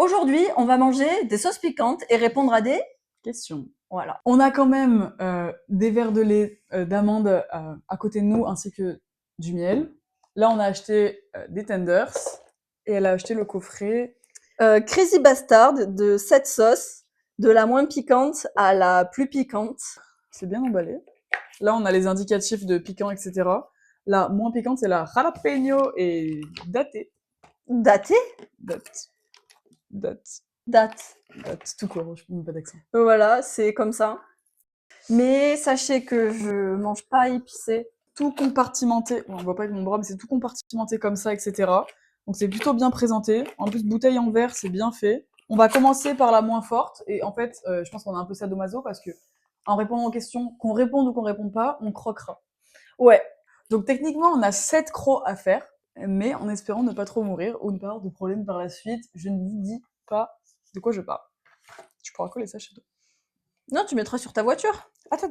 Aujourd'hui, on va manger des sauces piquantes et répondre à des... Question. Voilà. On a quand même des verres de lait d'amande à côté de nous, ainsi que du miel. Là, on a acheté des tenders et elle a acheté le coffret. Crazy Bastard de 7 sauces, de la moins piquante à la plus piquante. C'est bien emballé. Là, on a les indicatifs de piquant, etc. La moins piquante, c'est la jalapeno et datée. Daté? Date, Date. tout court, je ne pas d'accent. Voilà, c'est comme ça. Mais sachez que je mange pas épicé. Tout compartimenté, on voit pas avec mon bras, mais c'est tout compartimenté comme ça, etc. Donc c'est plutôt bien présenté. En plus, bouteille en verre, c'est bien fait. On va commencer par la moins forte, et en fait, je pense qu'on a un peu sadomaso parce que en répondant aux questions, qu'on réponde ou qu'on réponde pas, on croquera. Ouais. Donc techniquement, on a 7 crocs à faire, mais en espérant ne pas trop mourir ou ne pas avoir de problème par la suite, je ne vous dis pas de quoi je parle. Tu pourras coller ça chez toi. Non, tu mettras sur ta voiture. Ah, t'as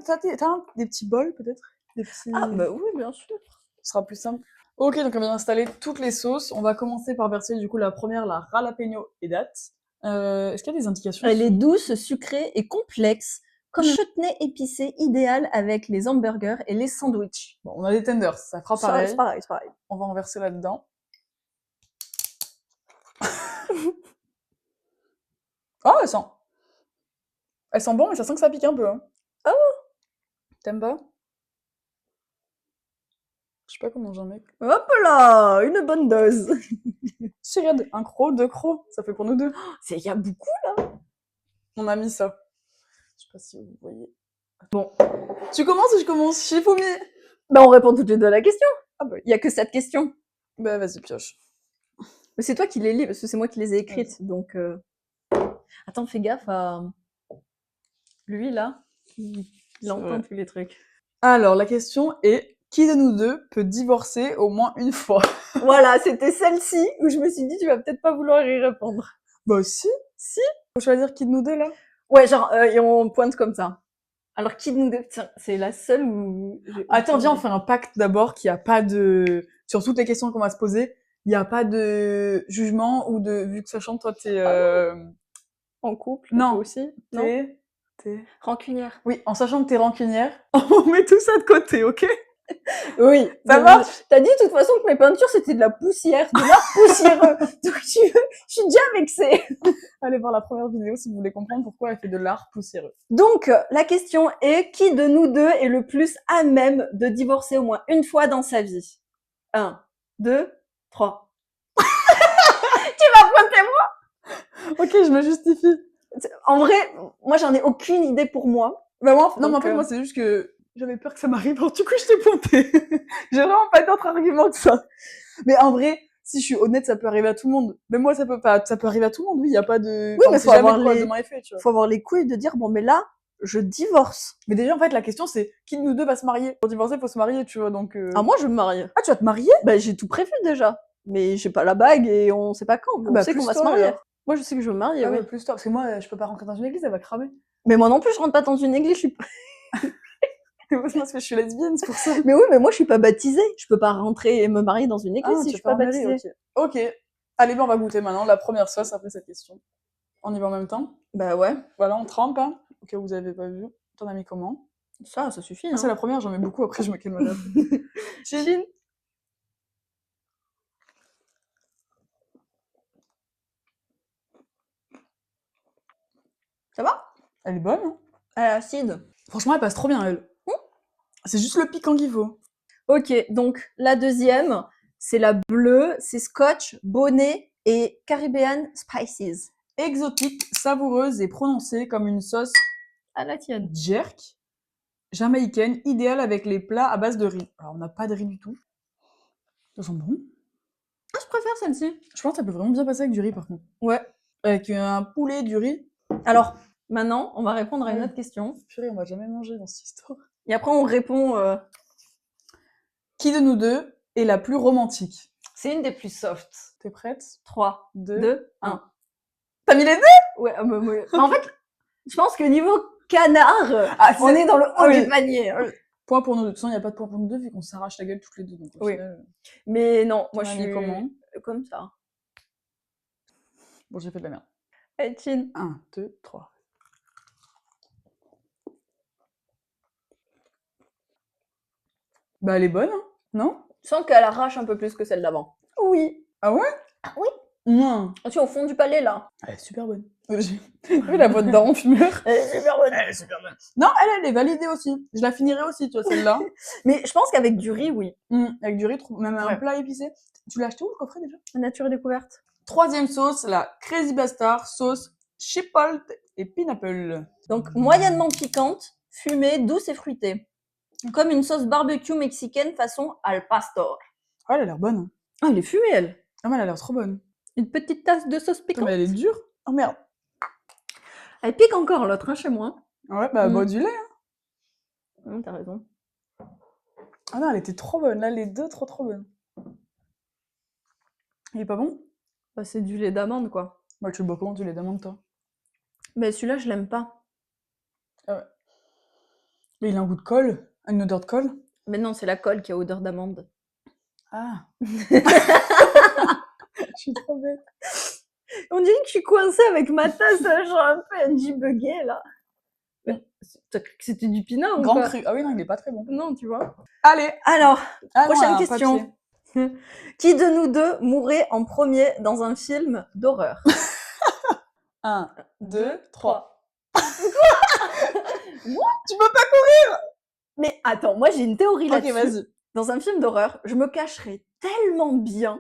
des petits bols peut-être? Des petits... Ah, bah oui, bien sûr. Ce sera plus simple. Ok, donc on vient d'installer toutes les sauces. On va commencer par verser du coup la première, la jalapeno et date. Est-ce qu'il y a des indications? Elle est douce, sucrée et complexe, comme un chutney épicé idéal avec les hamburgers et les sandwichs. Bon, on a des tenders, ça fera pareil. C'est pareil, c'est pareil. On va en verser là-dedans. Oh, elle sent bon, mais ça sent que ça pique un peu. Hein. Ah bon? T'aimes pas? Je sais pas comment j'en mets. Hop là, une bonne dose. Si, regarde, un croc, 2 crocs, ça fait pour nous deux. Il y a beaucoup là. On a mis ça. Je sais pas si vous voyez. Bon. Tu commences ou je commence? Shifumi. Bah on répond toutes les deux à la question. Ah bah, Il y a que 7 questions. bah vas-y, pioche. Mais c'est toi qui les lis parce que c'est moi qui les ai écrites. Donc attends, fais gaffe à lui là. Il entend tous les trucs. Alors, la question est, qui de nous deux peut divorcer au moins une fois? Voilà, c'était celle-ci où je me suis dit tu vas peut-être pas vouloir y répondre. Bah si. Si. Faut choisir qui de nous deux, là? Ouais, genre et on pointe comme ça. Alors qui de nous deux? Tiens, c'est la seule où... Attends, viens, on fait un pacte d'abord qu'il n'y a pas de... Sur toutes les questions qu'on va se poser, il n'y a pas de jugement ou de... Vu que sachant toi, t'es... En couple? Non. Toi aussi? Non. T'es... Rancunière. Oui, en sachant que t'es rancunière, on met tout ça de côté, ok? Oui. Ça marche? T'as dit de toute façon que mes peintures c'était de la poussière, de l'art poussiéreux. Donc je suis déjà vexée. Allez voir la première vidéo si vous voulez comprendre pourquoi elle fait de l'art poussiéreux. Donc la question est, qui de nous deux est le plus à même de divorcer au moins une fois dans sa vie? 1, 2, 3. Tu vas pointer moi? Ok, je me justifie. En vrai, moi j'en ai aucune idée pour moi. Bah moi, non, Donc, mais en fait, moi, c'est juste que j'avais peur que ça m'arrive, alors du coup, je t'ai pointé. J'ai vraiment pas d'autre argument que ça. Mais en vrai, si je suis honnête, ça peut arriver à tout le monde. Mais moi, ça peut pas, ça peut arriver à tout le monde, oui, il y a pas de... Oui, enfin, mais on sait faut jamais avoir de quoi les... demain est fait, tu vois. faut avoir les couilles de dire, bon, mais là, je divorce. Mais déjà, en fait, la question, c'est qui de nous deux va se marier? Pour divorcer, faut se marier, tu vois, donc... Ah, moi je me marie. Ah, tu vas te marier? Bah j'ai tout prévu déjà. Mais j'ai pas la bague et on sait pas quand. Mais on Bah, sait qu'on plus va se toi, marier. alors. Moi je sais que je vais me marier, Ah oui. ouais, plus toi, parce que moi, je peux pas rentrer dans une église, elle va cramer. Mais moi non plus, je rentre pas dans une église. Je suis... C'est parce que je suis lesbienne, c'est pour ça. Mais oui, mais moi je suis pas baptisée. Je peux pas rentrer et me marier dans une église si tu je suis vas pas en mairie, baptisée. ok. Ok. Allez, ben, on va goûter maintenant la première sauce après cette question. On y va en même temps? Bah ouais. Voilà, on trempe, hein, au cas où vous avez pas vu. T'en as mis comment? Ça suffit. Ah, Hein. c'est la première, j'en mets beaucoup, après je me calmerai après. Chine. Ça va? Elle est bonne, hein? Elle est acide. Franchement, elle passe trop bien, elle. C'est juste le piquant qu'il faut. Ok, donc la deuxième, c'est la bleue, c'est Scotch, Bonnet et Caribbean Spices. Exotique, savoureuse et prononcée comme une sauce À la tienne. jerk, jamaïcaine, idéale avec les plats à base de riz. Alors, on n'a pas de riz du tout. Ça sent bon. Ah, je préfère celle-ci. Je pense que ça peut vraiment bien passer avec du riz, par contre. Ouais. Avec un poulet, du riz. Alors, maintenant, on va répondre à une Ouais. autre question. Purée, on va jamais manger dans cette histoire. Et après, on répond... Qui de nous deux est la plus romantique? C'est une des plus soft. T'es prête? 3, 2, 1. T'as mis les deux? Ouais, en fait, je pense que niveau canard, on est dans le haut du panier. Point pour nous deux. De toute façon, il n'y a pas de point pour nous deux vu qu'on s'arrache la gueule toutes les deux. Donc au final, Mais non, moi t'en je as mis suis comment? comme ça. Bon, j'ai fait de la merde. Allez, chin. 1, 2, 3. Bah, elle est bonne, hein, non? Je sens qu'elle arrache un peu plus que celle d'avant. Oui. Ah ouais? Ah oui. Non. Ah, tu es au fond du palais, là. Elle est super bonne. J'ai vu la voix de daron fumeur. Elle est super bonne. Elle est super bonne. Non, elle est validée aussi. Je la finirai aussi, tu vois, celle-là. Mais je pense qu'avec du riz, oui. Avec du riz, même un Ouais. plat épicé. Tu l'as acheté où, le coffret, déjà? Nature et découverte. Troisième sauce, la Crazy Bastard, sauce chipotle et pineapple. Donc, moyennement piquante, fumée, douce et fruitée. Comme une sauce barbecue mexicaine façon al pastor. Ah, elle a l'air bonne. Ah, elle est fumée, elle. Ah, mais elle a l'air trop bonne. Une petite tasse de sauce Putain, piquante. mais elle est dure. Oh merde. Elle pique encore, l'autre, hein, chez moi. Ouais, bah, bois du lait. Hein. T'as raison. Ah non, elle était trop bonne. Là, les deux, trop bonnes. Il est pas bon? Bah, c'est du lait d'amande, quoi. Bah, tu le bois comment, tu les demandes, toi? Mais celui-là, je l'aime pas. Mais il a un goût de colle, une odeur de colle. Mais non, c'est la colle qui a odeur d'amande. Ah. Je suis trop bête. On dirait que je suis coincée avec ma tasse, genre un peu anti-buggée, là. T'as cru que c'était du pinot ou Grand quoi? cru. Ah oui, non, il est pas très bon. Non, tu vois. Allez. Alors, Ah non, prochaine un question. papier. Qui de nous deux mourrait en premier dans un film d'horreur? 1, 2, 3. Moi? Tu peux pas. Mais attends, moi j'ai une théorie Ok, là-dessus. vas-y. Dans un film d'horreur, je me cacherais tellement bien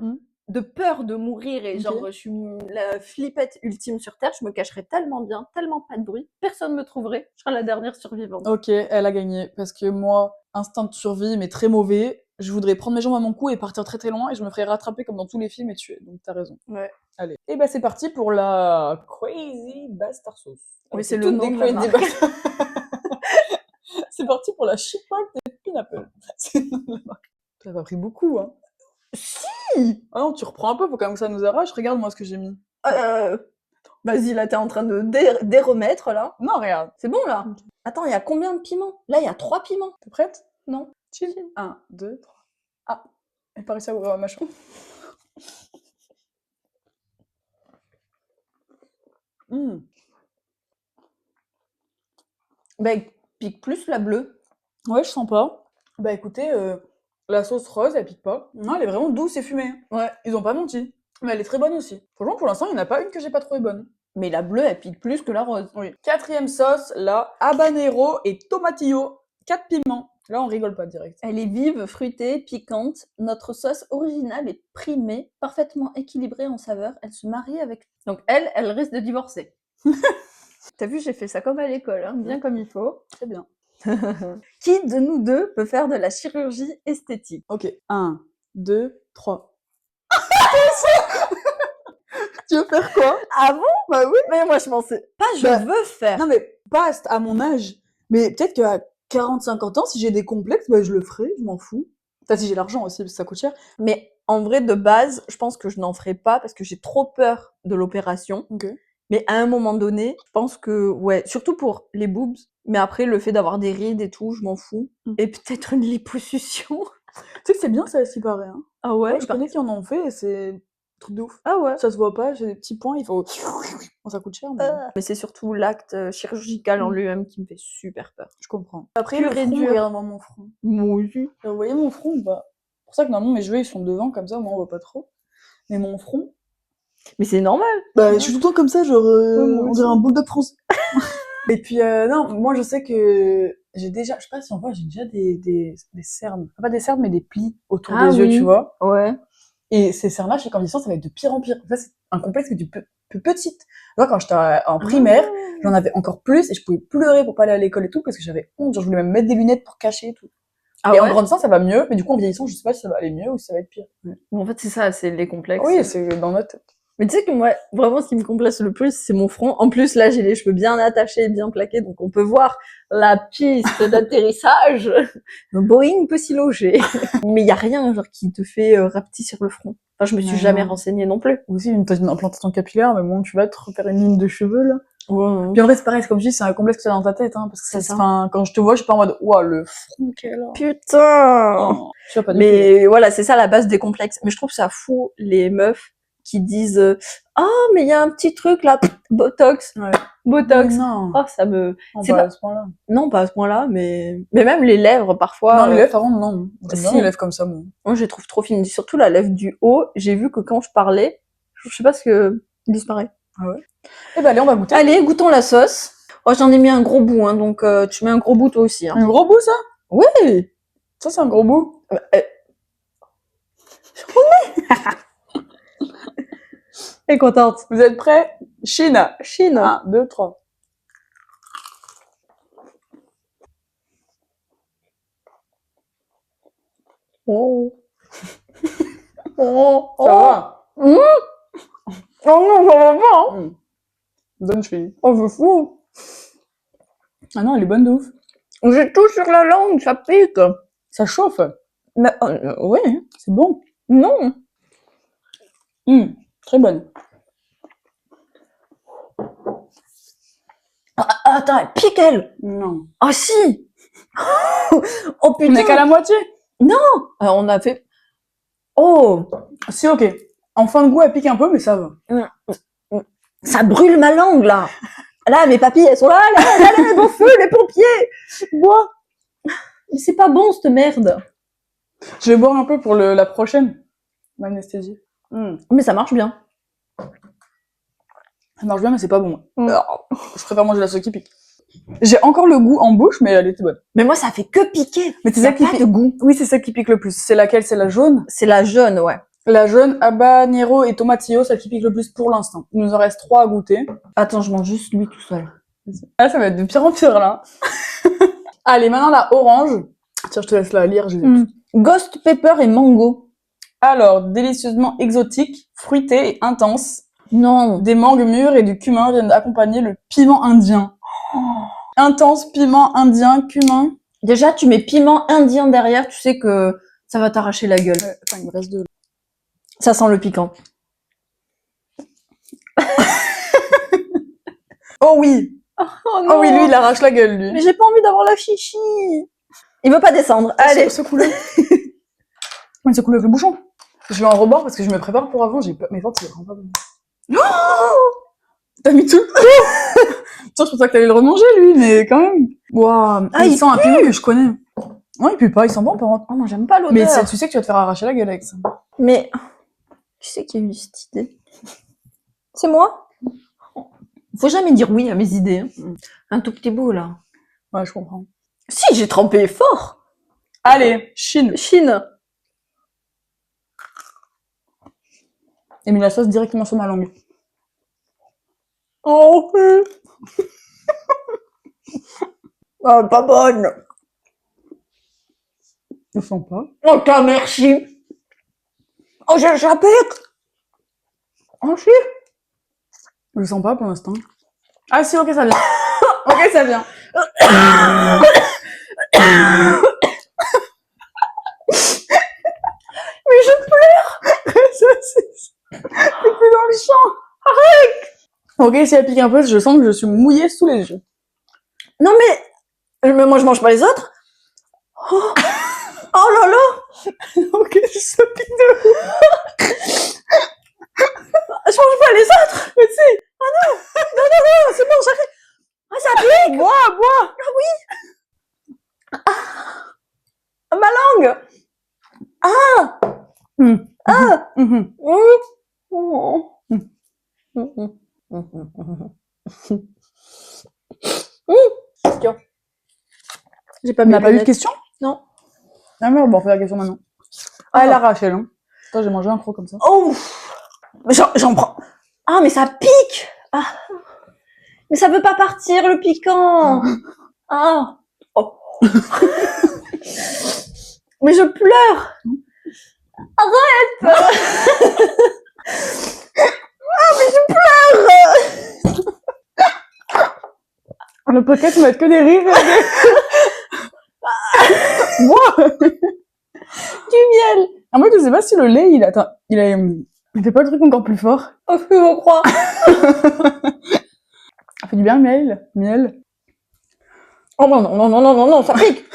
de peur de mourir et Ok. genre je suis la flippette ultime sur Terre, je me cacherais tellement bien, tellement pas de bruit, personne me trouverait, je serais la dernière survivante. Ok, elle a gagné. Parce que moi, instinct de survie, mais très mauvais. Je voudrais prendre mes jambes à mon cou et partir très loin et je me ferais rattraper comme dans tous les films et tuer. Donc t'as raison. Ouais. Allez. Et bah c'est parti pour la Crazy Bastard Sauce. Oui, Oh, c'est le toutes nom des de la Crazy marque. Bastard. C'est parti pour la chipotle et pineapple. C'est le nom de la marque. T'as pas pris beaucoup, hein. Si. Ah non, tu reprends un peu, faut quand même que ça nous arrache. Regarde moi ce que j'ai mis. Vas-y, là t'es en train de déremettre là. Non, regarde. C'est bon là. Ok. Attends, il y a combien de piments? Là, il y a 3 piments. T'es prête? Non. Chill. 1, 2, 3. Ah, elle pas réussi à ouvrir ma mâchoire. Bah, pique plus la bleue. Ouais, je sens pas. Bah écoutez, la sauce rose, elle pique pas. Non, elle est vraiment douce et fumée. Ouais. Ils ont pas menti. Mais elle est très bonne aussi. Franchement, pour l'instant, il n'y en a pas une que j'ai pas trouvée bonne. Mais la bleue, elle pique plus que la rose. Oui. Quatrième sauce, la habanero et tomatillo. 4 piments. Là, on rigole pas direct. Elle est vive, fruitée, piquante. Notre sauce originale est primée, parfaitement équilibrée en saveur. Elle se marie avec... Donc elle risque de divorcer. T'as vu, j'ai fait ça comme à l'école, hein, bien comme il faut. Très bien. Qui de nous deux peut faire de la chirurgie esthétique? Ok. 1, 2, 3. Tu veux faire quoi? Ah bon? Bah oui. Mais moi, je pensais pas, je Bah, veux faire. Non, mais pas à mon âge. Mais peut-être qu'à 40-50 ans, si j'ai des complexes, bah je le ferai, je m'en fous. Enfin, si j'ai l'argent aussi, parce que ça coûte cher. Mais en vrai, de base, je pense que je n'en ferai pas parce que j'ai trop peur de l'opération. Ok. Mais à un moment donné, je pense que, ouais, surtout pour les boobs. Mais après, le fait d'avoir des rides et tout, je m'en fous. Et peut-être une liposuction. Tu sais que c'est bien, ça, s'y paraît. Hein. Ah ouais? Je connais qui en ont fait et c'est un truc de ouf. Ah ouais. Ça se voit pas, j'ai des petits points, il faut... Bon, ça coûte cher, mais Mais c'est surtout l'acte chirurgical en lui-même qui me fait super peur. je comprends. Après, Pur le et front, dur. regarde-moi mon front. Moi aussi. Vous voyez mon front ou pas? C'est pour ça que normalement mes cheveux ils sont devant comme ça, moi on voit pas trop. Mais mon front, Mais c'est normal. bah je suis tout le temps comme ça, genre moi on aussi. dirait un bulldog français. Et puis non, moi je sais que j'ai déjà, je sais pas si on voit, j'ai déjà des cernes, enfin, pas des cernes mais des plis autour des yeux, tu vois. Ouais. Et ces cernes-là, chaque grandissant, ça va être de pire en pire. Ça c'est un complexe que tu peux plus petite. Moi quand j'étais en primaire, j'en avais encore plus et je pouvais pleurer pour pas aller à l'école et tout parce que j'avais honte, genre je voulais même mettre des lunettes pour cacher et tout. Ah Et ouais? en grandissant, ça va mieux, mais du coup, en vieillissant, je sais pas si ça va aller mieux ou si ça va être pire. Bon, en fait, c'est ça, c'est les complexes. Oui, c'est dans notre tête. Mais tu sais que moi, vraiment, ce qui me complexe le plus, c'est mon front. En plus, là, j'ai les cheveux bien attachés, bien plaqués, donc on peut voir la piste d'atterrissage. Le Boeing peut s'y loger. Mais il y a rien, genre, qui te fait rapetisser sur le front. Enfin, je me suis Ouais, jamais non. renseignée non plus. Aussi, t'as une implantation capillaire, mais bon, tu vas te refaire une ligne de cheveux, là. Ouais. Puis en vrai, c'est pareil, c'est comme je dis, c'est un complexe que t'as dans ta tête, hein, parce que C'est ça. enfin, quand je te vois, je suis pas en mode, ouah, le front qu'elle a. Putain! Oh, je sais pas du tout. Mais voilà, c'est ça la base des complexes. Mais je trouve ça fou, les meufs qui disent ah mais il y a un petit truc là, Botox, Ouais. Botox. Non, Oh ça me, non, c'est pas pas, à ce point-là. non pas à ce point-là, mais même les lèvres parfois. Non, les lèvres, par contre, non. J'aime bien si. les lèvres comme ça, moi. Moi je les trouve trop fines, surtout la lèvre du haut. J'ai vu que quand je parlais, je sais pas ce que il disparaît. Ah ouais. Eh ben, allez, on va goûter. Allez, goûtons la sauce. Oh j'en ai mis un gros bout, hein, donc tu mets un gros bout toi aussi. Hein. Un gros bout, ça? Ouais. Ça, c'est un gros bout. Elle est contente. Vous êtes prêts? Chine. Chine. 1, 2, 3. Oh. Oh. Ça va? Mmh. Oh non, ça va pas. Hein. Donne fille. Oh, je fous. Ah non, elle est bonne de ouf. J'ai tout sur la langue, ça pique. Ça chauffe. Mais, oui. C'est bon. Non. Très bonne. Ah, attends, elle pique, elle. Non. Ah, si. Oh, On putain. est qu'à la moitié. Alors, on a fait... Oh. Si, ok. En fin de goût, elle pique un peu, mais ça va. Ça brûle ma langue, là. Là, mes papilles, elles sont là. Allez, bon feu, les pompiers. Bois. Mais c'est pas bon, cette merde. Je vais boire un peu pour la prochaine. L'anesthésie. Mais ça marche bien. Ça marche bien, mais c'est pas bon. Mm. Alors, je préfère manger la sauce qui pique. J'ai encore le goût en bouche, mais elle était bonne. Mais moi, ça fait que piquer. Mais c'est Y a ça qui pas pique. de goût. Oui, c'est ça qui pique le plus. C'est laquelle? C'est la jaune? C'est la jaune, ouais. La jaune, habanero et tomatillo, celle qui pique le plus pour l'instant. Il nous en reste 3 à goûter. Attends, je mange juste lui tout seul. Ah, ça va être de pire en pire, là. Allez, maintenant la orange. Tiens, je te laisse la lire. Je les ai toutes. Ghost pepper et mango. Alors, délicieusement exotique, fruité et intense. Non. Des mangues mûres et du cumin viennent accompagner le piment indien. Intense, piment indien, cumin. Déjà, tu mets piment indien derrière, tu sais que ça va t'arracher la gueule. Enfin, il me reste 2. Ça sent le piquant. Oh oui! Oh oui, lui, il arrache la gueule, lui. Mais j'ai pas envie d'avoir la chichi. Il veut pas descendre. Allez. Secoue-le. Il secoue avec le bouchon. Je vais en rebord parce que je me prépare pour avant. J'ai peur. Mes forces, c'est vraiment pas bon. Oh, t'as mis tout le coup. Tiens, je pensais que t'allais le remanger, lui, mais quand même. Waouh. Ah, il il sent un piment que je connais. Non, il pue pas, il sent bon, par contre. Oh, moi, j'aime pas l'odeur. Mais tu sais que tu vas te faire arracher la gueule avec ça. Mais qui c'est qui a eu cette idée? C'est moi? Faut jamais dire oui à mes idées. Hein. Un tout petit bout, là. Ouais, je comprends. Si, j'ai trempé fort. Allez, Chine. Chine. Et mis la sauce directement sur ma langue. Oh, oh pas bonne. Je sens pas. Oh, merci. Oh, j'ai échappé. Oh, si. Je sens pas pour l'instant. Ah si, ok, ça vient. Ok, ça vient. Mais je pleure. C'est plus dans le champ. Arrête. Ok, si elle pique un peu, je sens que je suis mouillée sous les yeux. Non, mais moi, je mange pas les autres. Oh, oh là là. Ok, ça pique de ouf. Je mange pas les autres. Mais si. Oh non. Non, c'est bon, j'arrête. Ah, ça pique. Bois. Ah, ma langue. Ah. Ah. Oh. Question. J'ai pas On mis n'a pas eu de question? Non. Ah merde, bon, on fait la question maintenant. Ah, elle arrache, elle, hein. Putain, j'ai mangé un croc comme ça. Oh. J'en prends. Ah, mais ça pique. Ah. Mais ça veut pas partir, le piquant. Ah. Oh. Mais je pleure. Arrête. Ah, mais je pleure. Le podcast va être que des rires. Moi. Du miel. En fait, je sais pas si le lait, il fait pas le truc encore plus fort. Oh, je peux me croire. Ça fait du bien, miel. Oh non, ça pique.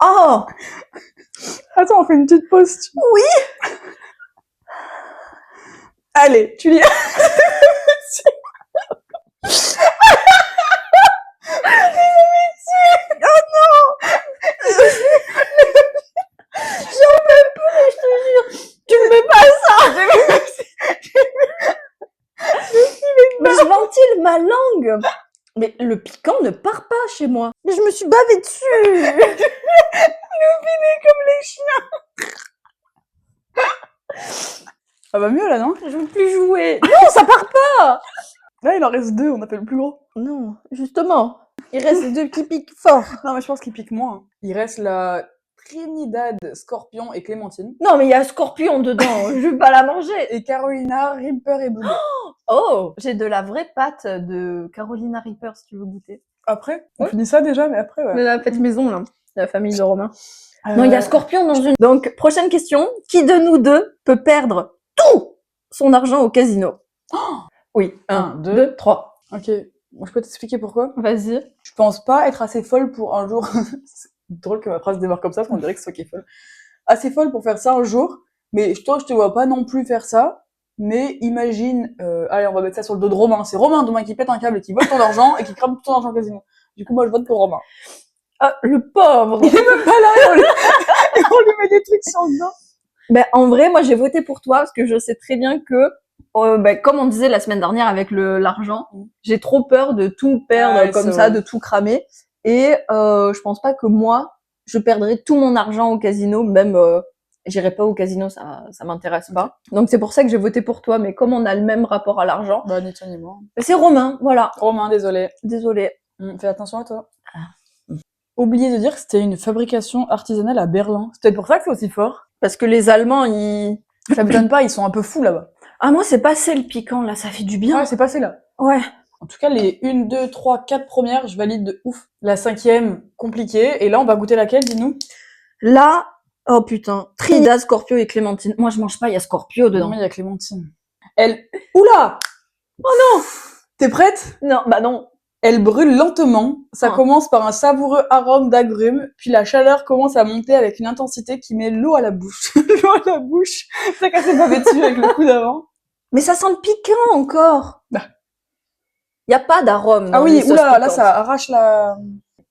Oh. Attends, on fait une petite pause. Oui. Allez, tu lis. Tu me mets pas ça. Mais je ventile ma langue. Mais le piquant ne part pas chez moi. Mais je me suis bavée dessus. Ça va mieux là, non? Je veux plus jouer. Non, ça part pas. Là, il en reste 2, on a fait le plus gros. Non, justement. Il reste les 2 qui piquent fort. Non, mais je pense qu'il pique moins. Il reste la Trinidad, Scorpion et Clémentine. Non, mais il y a Scorpion dedans. Je veux pas la manger. Et Carolina, Reaper et Boulet. Oh, j'ai de la vraie pâte de Carolina Reaper si tu veux goûter. Après, on Ouais. finit ça déjà, mais après, ouais. De la fête maison, là. De la famille de Romain. Non, il y a Scorpion dans une. Donc, prochaine question. Qui de nous deux peut perdre tout son argent au casino? Oui. 1, 2, 3. Ok, bon, je peux t'expliquer pourquoi. Vas-y. Je pense pas être assez folle pour un jour. C'est drôle que ma phrase démarre comme ça, parce qu'on dirait que c'est toi qui es folle. Assez folle pour faire ça un jour, mais toi, je te vois pas non plus faire ça. Mais imagine, allez, on va mettre ça sur le dos de Romain. C'est Romain demain qui pète un câble et qui vole ton argent et qui crame tout ton argent au casino. Du coup, moi, je vote pour Romain. Ah, le pauvre. Il est même pas là et on lui met des trucs sur le dos. Ben, en vrai, moi, j'ai voté pour toi parce que je sais très bien que, ben, comme on disait la semaine dernière avec l'argent, j'ai trop peur de tout perdre Ouais, comme c'est ça, vrai. de tout cramer. Et je pense pas que moi, je perdrais tout mon argent au casino, même j'irai pas au casino, ça m'intéresse pas. Donc c'est pour ça que j'ai voté pour toi. Mais comme on a le même rapport à l'argent, Bah, ni toi ni moi. c'est Romain, voilà. Romain, désolé. Désolée. Fais attention à toi. Oublié de dire que c'était une fabrication artisanale à Berlin. C'est peut-être pour ça que c'est aussi fort. Parce que les Allemands, ils... Ça m'étonne pas, ils sont un peu fous là-bas. Ah, moi, c'est passé le piquant, là, ça fait du bien. Ouais, c'est passé là. Ouais. En tout cas, les 1, 2, 3, 4 premières, je valide de ouf. La 5e, compliquée. Et là, on va goûter laquelle, dis-nous? Là, oh putain, Trinidad, Scorpio et Clémentine. Moi, je mange pas, il y a Scorpio dedans. Non, mais il y a Clémentine. Elle... Oula! Oh non! T'es prête? Non, bah non. Elle brûle lentement. Ça Ah. commence par un savoureux arôme d'agrumes, puis la chaleur commence à monter avec une intensité qui met l'eau à la bouche. L'eau à la bouche. Ça cassé pas dessus avec le coup d'avant. Mais ça sent le piquant encore. Bah. Il y a pas d'arôme. Ah dans oui, les sauces oula, là piquantes. ça arrête la...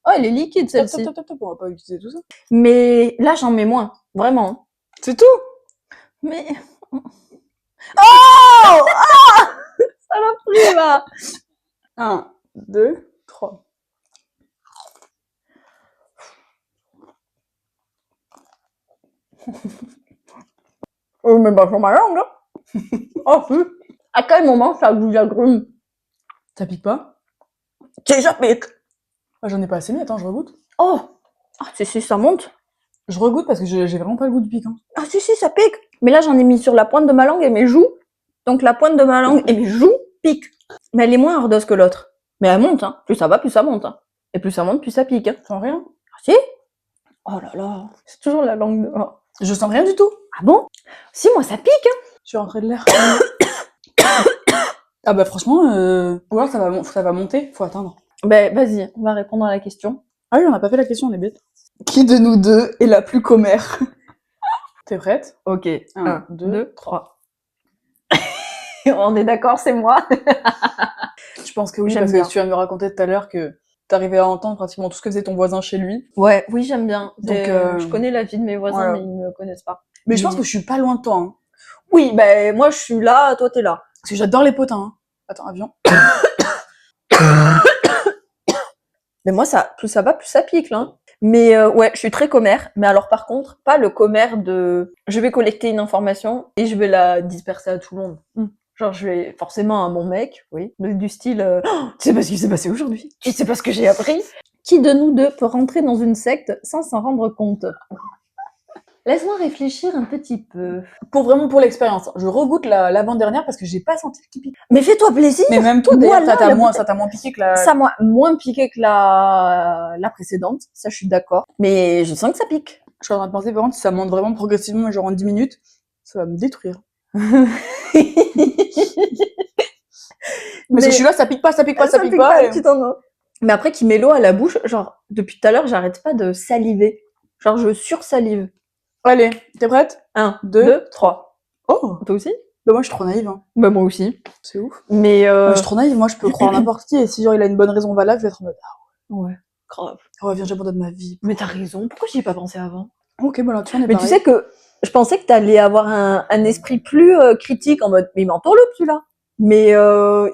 Oh, elle est liquide Top, celle-ci. top, top, top, on va pas utiliser tout ça. Mais là, j'en mets moins, vraiment. C'est tout. Mais oh ah ça l'a pris là. 1, 2, 3. Mais bah sur ma langue là. Oh oui. À quel moment ça goûte d'agrumes? Ça pique pas? Ça pique. Ah, j'en ai pas assez mis, attends, je regoute. Oh. Ah si ça monte. Je regoute parce que j'ai vraiment pas le goût du piquant. Ah si ça pique. Mais là j'en ai mis sur la pointe de ma langue et mes joues. Donc la pointe de ma langue et mes joues piquent. Mais elle est moins ardeuse que l'autre. Mais elle monte, hein. Plus ça va, plus ça monte. Hein. Et plus ça monte, plus ça pique. Hein. Sans rien? Ah si. Oh là là. C'est toujours la langue dehors. Je sens rien du tout. Ah bon? Si, moi ça pique. Hein. Je suis rentrée de l'air. Ah bah franchement, ou alors ça va monter, faut attendre. Ben vas-y, on va répondre à la question. Ah oui, on a pas fait la question, on est bête. Qui de nous deux est la plus commère? T'es prête? Ok. 1, 2, 3. On est d'accord, c'est moi. Je pense que oui, J'aime parce bien. que tu vas me raconter tout à l'heure que t'arrivais à entendre pratiquement tout ce que faisait ton voisin chez lui. Ouais, oui, j'aime bien. Donc, Je connais la vie de mes voisins, voilà. mais ils me connaissent pas. Mais je pense que je suis pas loin de toi, hein. Oui, ben moi je suis là, toi t'es là. Parce que j'adore les potins, hein. Attends, avion. Mais moi ça, plus ça va, plus ça pique là. Mais ouais, je suis très commère. Mais alors par contre, pas le commère de... Je vais collecter une information et je vais la disperser à tout le monde. Genre je vais forcément à mon mec, oui, du style oh, tu sais pas ce qui s'est passé aujourd'hui, tu sais pas ce que j'ai appris. Qui de nous deux peut rentrer dans une secte sans s'en rendre compte? Laisse-moi réfléchir un petit peu. Pour l'expérience. Je regoute l'avant-dernière parce que j'ai pas senti le qui pique. Mais fais-toi plaisir. Mais même toi, Voilà, d'ailleurs, la ça t'a moins piqué que la... Ça m'a moins piqué que la précédente, ça je suis d'accord. Mais je sens que ça pique. Je suis en train de penser, par contre, si ça monte vraiment progressivement, genre en 10 minutes, ça va me détruire. Parce que je suis là, ça pique pas, ça pique pas, ça pique pas. Et... tu t'en vas. Mais après qu'il met l'eau à la bouche, genre depuis tout à l'heure, j'arrête pas de saliver. Genre je sursalive. Allez, t'es prête? 1, 2, 2, 3. Oh, Toi aussi? Bah, moi, je suis trop naïve, hein. Bah, moi aussi. C'est ouf. Mais Je suis trop naïve, moi, je peux croire n'importe qui, et si genre il a une bonne raison valable, je vais être en mode, ouais, grave. ah ouais, viens, j'abandonne ma vie. Mais t'as raison, pourquoi j'y ai pas pensé avant? Ok, bah là, tu en es Mais pareil. tu sais que je pensais que t'allais avoir un esprit plus critique en mode, mais il m'entoure le celui-là. Mais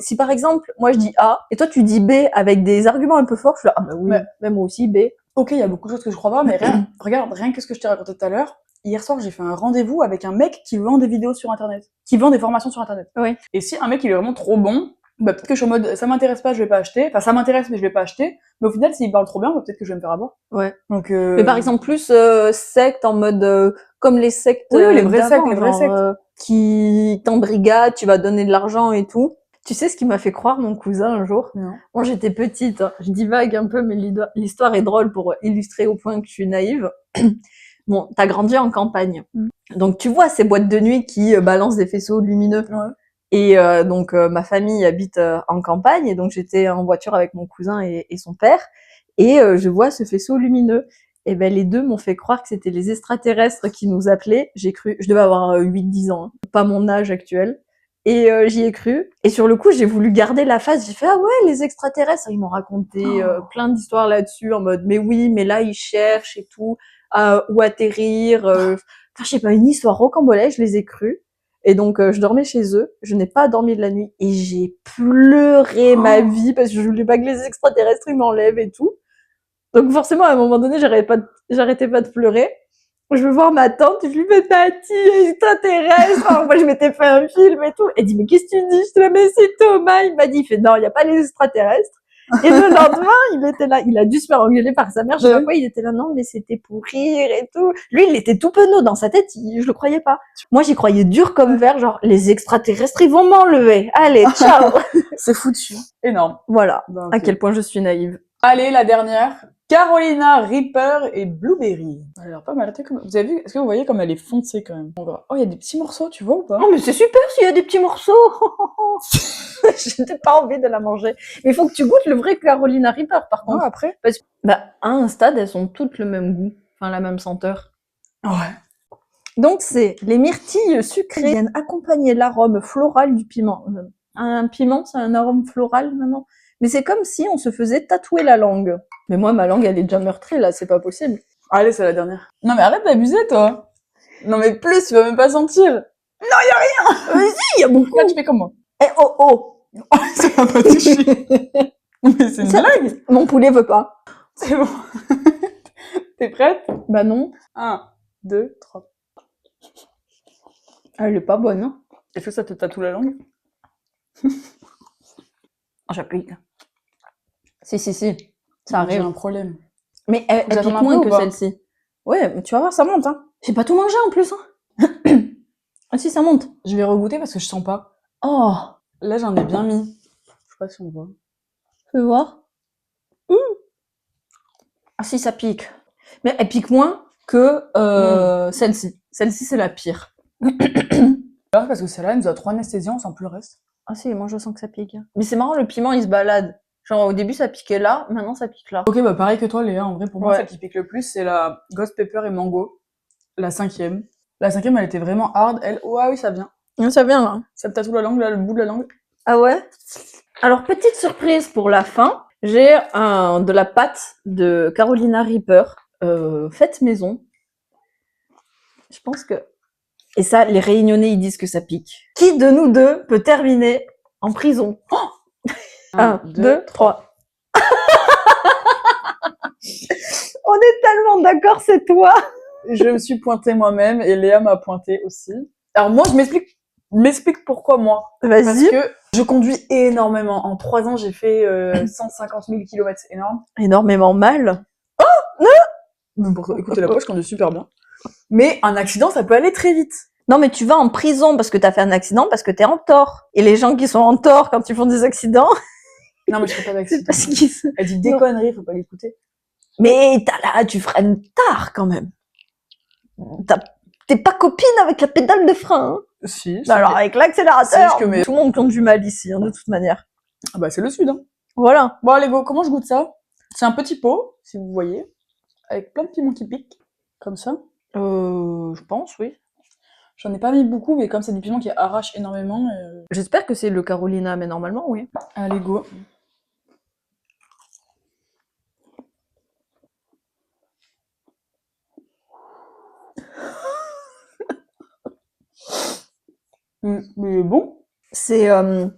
si par exemple, moi je dis A, et toi tu dis B avec des arguments un peu forts, je suis là, ah bah oui, Mais- même moi aussi B. Ok, il y a beaucoup de choses que je crois pas, mais regarde, rien que ce que je t'ai raconté tout à l'heure. Hier soir, j'ai fait un rendez-vous avec un mec qui vend des vidéos sur Internet, qui vend des formations sur Internet. Oui. Et si un mec il est vraiment trop bon, bah peut-être que je suis en mode, ça m'intéresse pas, je vais pas acheter. Enfin, ça m'intéresse, mais je vais pas acheter. Mais au final, s'il parle trop bien, bah, peut-être que je vais me faire avoir. Ouais. Donc. Mais par exemple plus secte en mode comme les sectes Oui, les vraies d'avant, sectes, les vraies genre, sectes. qui t'embrigadent, tu vas donner de l'argent et tout. Tu sais ce qui m'a fait croire mon cousin un jour? Non. Bon, j'étais petite, hein. Je divague un peu, mais l'histoire est drôle pour illustrer au point que je suis naïve. Bon, t'as grandi en campagne. Donc tu vois ces boîtes de nuit qui balancent des faisceaux lumineux. Ouais. Et donc ma famille habite en campagne, et donc j'étais en voiture avec mon cousin et son père, et je vois ce faisceau lumineux. Et ben les deux m'ont fait croire que c'était les extraterrestres qui nous appelaient. J'ai cru, je devais avoir 8-10 ans, hein, pas mon âge actuel. Et j'y ai cru. Et sur le coup, j'ai voulu garder la face. J'ai fait ah ouais, les extraterrestres. Ils m'ont raconté plein d'histoires là-dessus en mode mais oui, mais là ils cherchent et tout où atterrir. Enfin je sais pas, une histoire rocambolesque. Je les ai crus. Et donc je dormais chez eux. Je n'ai pas dormi de la nuit et j'ai pleuré ma vie parce que je voulais pas que les extraterrestres ils m'enlèvent et tout. Donc forcément à un moment donné, j'arrêtais pas de pleurer. Je veux voir ma tante, je lui fais Tati, extraterrestre. Alors, moi, je m'étais fait un film et tout. Elle dit, mais qu'est-ce que tu dis? Je te la mets, c'est Thomas. Il m'a dit, il fait, non, il n'y a pas les extraterrestres. Et le lendemain, il était là. Il a dû se faire engueuler par sa mère. Je sais pas quoi. Il était là, non, mais c'était pour rire et tout. Lui, il était tout penaud dans sa tête. Je le croyais pas. Moi, j'y croyais dur comme verre. Genre, les extraterrestres, ils vont m'enlever. Allez, ciao. C'est foutu. Énorme. Voilà. Bah, À ok. quel point je suis naïve. Allez, la dernière. Carolina Reaper et Blueberry. Elle a l'air pas mal. Vous avez vu? Est-ce que vous voyez comme elle est foncée quand même? On va. Oh, il y a des petits morceaux, tu vois ou pas? Oh, mais c'est super s'il y a des petits morceaux. Je n'ai pas envie de la manger. Mais il faut que tu goûtes le vrai Carolina Reaper, par contre. Après. Parce que, bah, à un stade, elles ont toutes le même goût. Enfin, la même senteur. Ouais. Donc, c'est les myrtilles sucrées viennent accompagner l'arôme floral du piment. Un piment, c'est un arôme floral, maintenant. Mais c'est comme si on se faisait tatouer la langue. Mais moi, ma langue, elle est déjà meurtrie, là, c'est pas possible. Allez, c'est la dernière. Non, mais arrête d'abuser, toi. Non, mais plus, tu vas même pas sentir. Non, y a rien. Vas-y, y a beaucoup. Là, tu fais comme moi. Eh, oh, oh. Ça va pas toucher. Mais c'est une blague. Mon poulet veut pas. C'est bon. T'es prête? Bah non. 1, 2, 3. Elle est pas bonne, hein. Est-ce que ça te tatoue la langue? J'applique. Si. Ça J'ai arrive. un problème. Mais elle Vous pique attendez un moins peu ou que pas? celle-ci. Ouais, mais tu vas voir, ça monte, hein. J'ai pas tout mangé en plus, hein. Ah si, ça monte. Je vais regoûter parce que je sens pas. Oh, Là, j'en ai bien mis. Je sais pas si on voit. fais voir. Ah si, ça pique. Mais elle pique moins que celle-ci. Celle-ci, c'est la pire. Alors, parce que celle-là, elle nous a trop anesthésiés, on sent plus le reste. Ah si, moi je sens que ça pique. Mais c'est marrant, le piment, il se balade. Genre au début, ça piquait là, maintenant ça pique là. Ok, bah pareil que toi, Léa. En vrai, pour moi, Ouais. celle qui pique le plus, c'est la Ghost Pepper et Mango. La 5e. La 5e, elle était vraiment hard. Elle, oh, ah oui, ça vient. Ça vient là. Ça me tatoue la langue, là, le bout de la langue. Ah ouais? Alors, petite surprise pour la fin. J'ai de la pâte de Carolina Reaper, faite maison. Je pense que... Et ça, les réunionnais, ils disent que ça pique. Qui de nous deux peut terminer en prison? 1, 2, 3. On est tellement d'accord, c'est toi. Je me suis pointée moi-même et Léa m'a pointée aussi. Alors moi, je m'explique pourquoi moi. Parce Vas-y. que je conduis énormément. En 3 ans, j'ai fait 150 000 km. C'est énorme. Énormément mal. Mais pour écouter la voix, je conduis super bien. Mais un accident, ça peut aller très vite. Non, mais tu vas en prison parce que t'as fait un accident, parce que t'es en tort. Et les gens qui sont en tort quand ils font des accidents, Non, mais je fais pas c'est d'accident. parce qu'ils... Elle dit des Non. conneries, faut pas l'écouter. Mais tu freines tard quand même. T'es pas copine avec la pédale de frein. Hein. Si. Bah alors avec l'accélérateur, que mais- tout le monde conduit mal ici, hein, de toute manière. Ah bah c'est le sud, hein. Voilà. Bon, allez, go, comment je goûte ça? C'est un petit pot, si vous voyez, avec plein de piments qui piquent, comme ça. Je pense, oui. J'en ai pas mis beaucoup, mais comme c'est du piment qui arrache énormément, J'espère que c'est le Carolina, mais normalement, oui. allez, go. Mais bon. C'est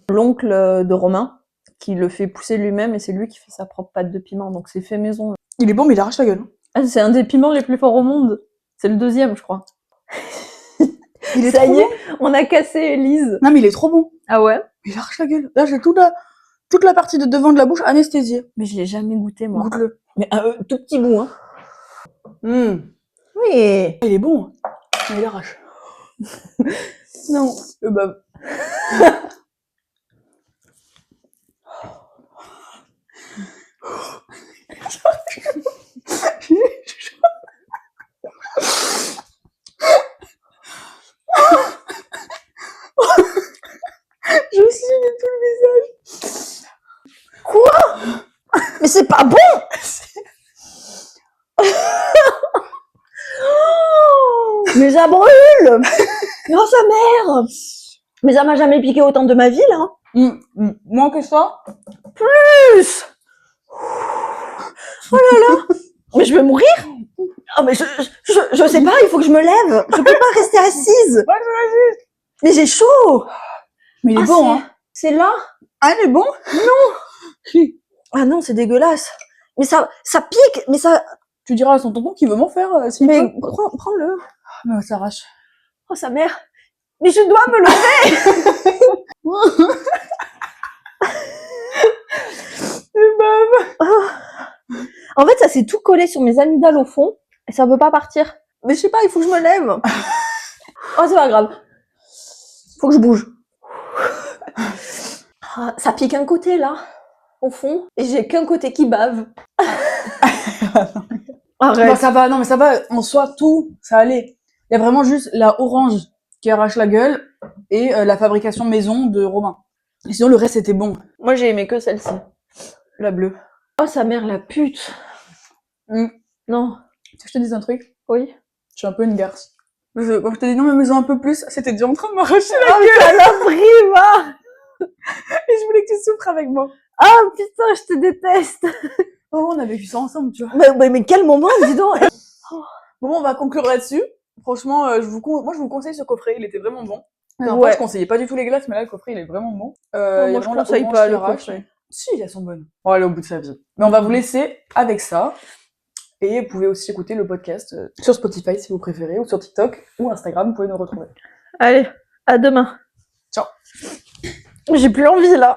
l'oncle de Romain qui le fait pousser lui-même et c'est lui qui fait sa propre pâte de piment, donc c'est fait maison. Il est bon, mais il arrache la gueule. Ah, c'est un des piments les plus forts au monde. C'est le 2e, je crois. Il est Ça trop y est, bon. on a cassé Élise. Non, mais il est trop bon. Ah ouais? Il arrache la gueule. Là, j'ai toute la partie de devant de la bouche anesthésiée. Mais je l'ai jamais goûté, moi. Goûte-le. Mais tout petit bout, hein. Oui. Il est bon. Mais il arrache. Non. Bah... Je suis tout le visage. Quoi? Mais c'est pas bon! Mais ça brûle! Oh sa mère! Mais ça m'a jamais piqué autant de ma vie, là. Moins que ça. Plus! Oh là là! Mais je vais mourir! Ah mais je sais pas, il faut que je me lève. Je peux pas rester assise. Mais j'ai chaud. Mais il est bon, hein. C'est là? Ah, il est bon? Non. Ah non, c'est dégueulasse. Mais ça pique, mais ça... Tu diras à son tonton qu'il veut m'en faire, s'il Mais peut. prends-le. Mais ça arrache. Oh sa mère. Mais je dois me lever. En fait, ça s'est tout collé sur mes amygdales au fond et ça veut pas partir. Mais je sais pas, il faut que je me lève. Oh, c'est pas grave. Faut que je bouge. Ah, ça pique un côté là, au fond, et j'ai qu'un côté qui bave. Arrête. Bah, ça va, non, mais ça va. En soi, tout, ça allait. Il y a vraiment juste la orange qui arrache la gueule et la fabrication maison de Romain. Et sinon, le reste était bon. Moi, j'ai aimé que celle-ci. La bleue. Oh, sa mère, la pute. Non. Tu veux que je te dise un truc? Oui. Je suis un peu une garce. Quand je t'ai dit non, mais maison un peu plus, c'était déjà en train de m'arracher la Oh, mais la prime, hein. et je voulais que tu souffres avec moi. Ah, putain, je te déteste. Oh, on a vécu ça ensemble, tu vois. Mais quel moment, dis donc. Bon, on va conclure là-dessus. Franchement, moi, je vous conseille ce coffret, il était vraiment bon. Ouais. Moi, je conseillais pas du tout les glaces, mais là, le coffret, il est vraiment bon. Non, il y a moi, je vraiment la conseille orange pas qui le arrache. coffret. Si, elles sont bonnes. On va aller au bout de sa vie. Mais on va vous laisser avec ça. Et vous pouvez aussi écouter le podcast sur Spotify si vous préférez, ou sur TikTok, ou Instagram, vous pouvez nous retrouver. Allez, à demain. Ciao. J'ai plus envie, là.